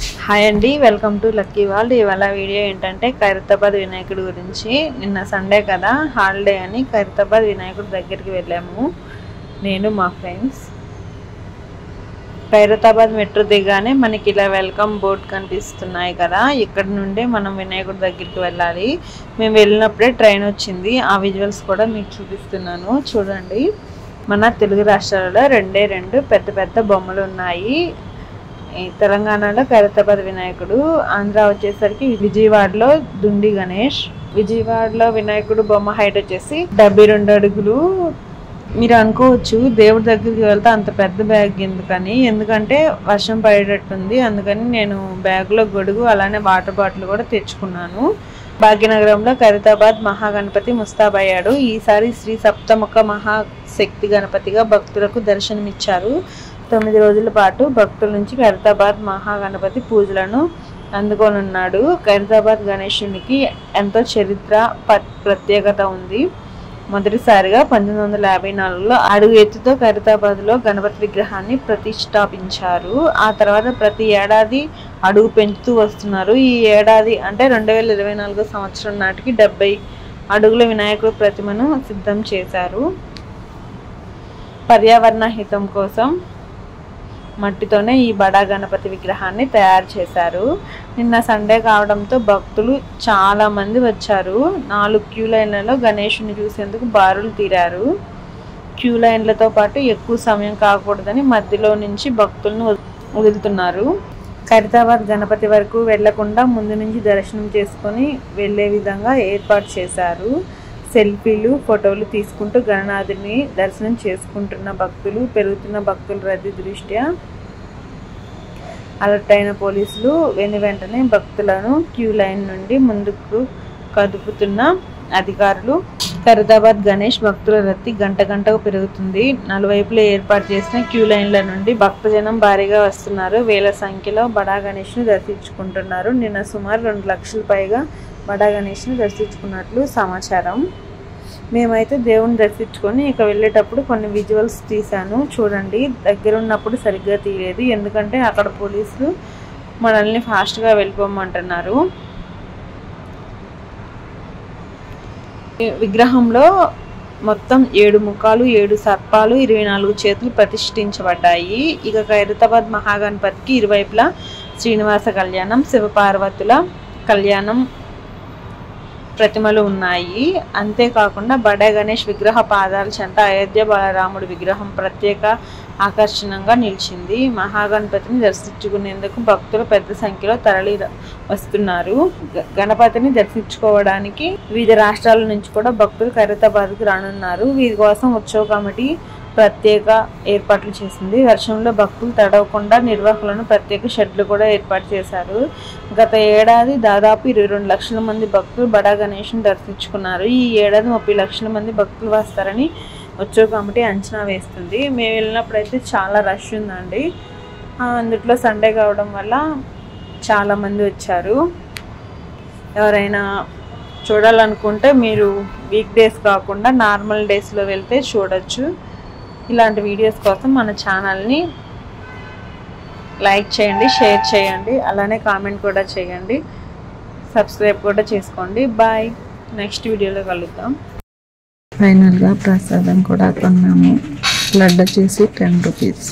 Hi అండి, welcome to lucky world. ఇవాళ video ఏంటంటే ఖైరతాబాద్ వినాయకుడి గురించి. నిన్న సండే కదా, హాలిడే అని ఖైరతాబాద్ వినాయకుడి దగ్గరికి వెళ్ళాము నేను మా ఫ్రెండ్స్. ఖైరతాబాద్ మెట్రో దిగానే మనకి ఇలా వెల్కమ్ బోర్డ్ కనిపిస్తున్నాయి కదా, ఇక్కడ నుండే మనం వినాయకుడి దగ్గరికి వెళ్ళాలి. మేము వెళ్ళినప్పుడే ట్రైన్ వచ్చింది, ఆ విజువల్స్ కూడా మీకు చూపిస్తున్నాను చూడండి. మన తెలుగు రాష్ట్రాలలో రెండు పెద్ద పెద్ద బొమ్మలు ఉన్నాయి. తెలంగాణలో ఖైరతాబాద్ వినాయకుడు, ఆంధ్ర వచ్చేసరికి విజయవాడలో దుండి గణేష్. విజయవాడలో వినాయకుడు బొమ్మ హైట్ వచ్చేసి 72 అడుగులు. మీరు అనుకోవచ్చు దేవుడి దగ్గరికి వెళ్తే అంత పెద్ద బ్యాగ్ ఎందుకని, ఎందుకంటే వర్షం పడేటట్టుంది, అందుకని నేను బ్యాగ్లో గొడుగు అలానే వాటర్ బాటిల్ కూడా తెచ్చుకున్నాను. భాగ్యనగరంలో ఖైరతాబాద్ మహాగణపతి ముస్తాబయ్యాడు. ఈసారి శ్రీ సప్తముఖ మహాశక్తి గణపతిగా భక్తులకు దర్శనమిచ్చారు. 9 రోజుల పాటు భక్తుల నుంచి ఖైరతాబాద్ మహాగణపతి పూజలను అందుకోనున్నాడు. ఖైరతాబాద్ గణేశునికి ఎంతో చరిత్ర ప్రత్యేకత ఉంది. మొదటిసారిగా 1954లో అడుగు ఎత్తుతో ఖైరతాబాద్లో గణపతి విగ్రహాన్ని ప్రతిష్టాపించారు. ఆ తర్వాత ప్రతి ఏడాది అడుగు పెంచుతూ వస్తున్నారు. ఈ ఏడాది అంటే 2024 సంవత్సరం నాటికి 70 అడుగుల వినాయకుడు ప్రతిమను సిద్ధం చేశారు. పర్యావరణ హితం కోసం మట్టితోనే ఈ బడా గణపతి విగ్రహాన్ని తయారు చేశారు. నిన్న సండే కావడంతో భక్తులు చాలా మంది వచ్చారు. 4 క్యూ లైన్లలో గణేషుని చూసేందుకు బారులు తీరారు. క్యూ లైన్లతో పాటు ఎక్కువ సమయం కాకూడదని మధ్యలో నుంచి భక్తులను వదులుతున్నారు. ఖైరతాబాద్ గణపతి వరకు వెళ్లకుండా ముందు నుంచి దర్శనం చేసుకొని వెళ్లే విధంగా ఏర్పాటు చేశారు. సెల్ఫీలు, ఫోటోలు తీసుకుంటూ గణనాథుని దర్శనం చేసుకుంటున్న భక్తులు, పెరుగుతున్న భక్తుల రద్దీ దృష్ట్యా అలర్ట్ అయిన పోలీసులు వెంటనే భక్తులను క్యూ లైన్ నుండి ముందుకు కదుపుతున్న అధికారులు. ఖైరతాబాద్ గణేష్ భక్తుల రద్దీ గంటకు పెరుగుతుంది. నలువైపులా ఏర్పాటు చేసిన క్యూ లైన్ల నుండి భక్తజనం భారీగా వస్తున్నారు. వేల సంఖ్యలో బడా గణేష్ను దర్శించుకుంటున్నారు. నిన్న సుమారు 2 లక్షల పైగా బడా గణేష్ని దర్శించుకున్నట్లు సమాచారం. మేమైతే దేవుని దర్శించుకొని ఇక వెళ్ళేటప్పుడు కొన్ని విజువల్స్ తీశాను చూడండి. దగ్గర ఉన్నప్పుడు సరిగ్గా తీయలేదు, ఎందుకంటే అక్కడ పోలీసులు మనల్ని ఫాస్ట్గా వెళ్ళిపోమంటున్నారు. విగ్రహంలో మొత్తం 7 ముఖాలు, 7 సర్పాలు, 24 చేతులు ప్రతిష్ఠించబడ్డాయి. ఇక ఖైరతాబాద్ మహాగణపతికి ఇరువైపులా శ్రీనివాస కళ్యాణం, శివపార్వతుల కళ్యాణం ప్రతిమలు ఉన్నాయి. అంతేకాకుండా బడా గణేష్ విగ్రహ పాదాల చెంత అయోధ్య బాలరాముడి విగ్రహం ప్రత్యేక ఆకర్షణగా నిలిచింది. మహాగణపతిని దర్శించుకునేందుకు భక్తులు పెద్ద సంఖ్యలో తరలి వస్తున్నారు. గణపతిని దర్శించుకోవడానికి వివిధ రాష్ట్రాల నుంచి కూడా భక్తులు ఖైరతాబాద్కు రానున్నారు. వీరి కోసం ఉత్సవ కమిటీ ప్రత్యేక ఏర్పాట్లు చేసింది. వర్షంలో భక్తులు తడవకుండా నిర్వాహకులను ప్రత్యేక షెడ్లు కూడా ఏర్పాటు చేశారు. గత ఏడాది దాదాపు 22 లక్షల మంది భక్తులు బడా గణేష్ని దర్శించుకున్నారు. ఈ ఏడాది 30 లక్షల మంది భక్తులు వస్తారని ఉత్సవ కమిటీ అంచనా వేస్తుంది. మేము వెళ్ళినప్పుడైతే చాలా రష్ ఉందండి. అందుట్లో సండే కావడం వల్ల చాలామంది వచ్చారు. ఎవరైనా చూడాలనుకుంటే మీరు వీక్ డేస్ కాకుండా నార్మల్ డేస్లో వెళ్తే చూడొచ్చు. ఇలాంటి వీడియోస్ కోసం మన ఛానల్ని లైక్ చేయండి, షేర్ చేయండి, అలానే కామెంట్ కూడా చేయండి, సబ్స్క్రైబ్ కూడా చేసుకోండి. బాయ్, నెక్స్ట్ వీడియోలో కలుద్దాం. ఫైనల్గా ప్రసాదం కూడా కొన్నాము. లడ్డు వచ్చేసి 10 రూపీస్.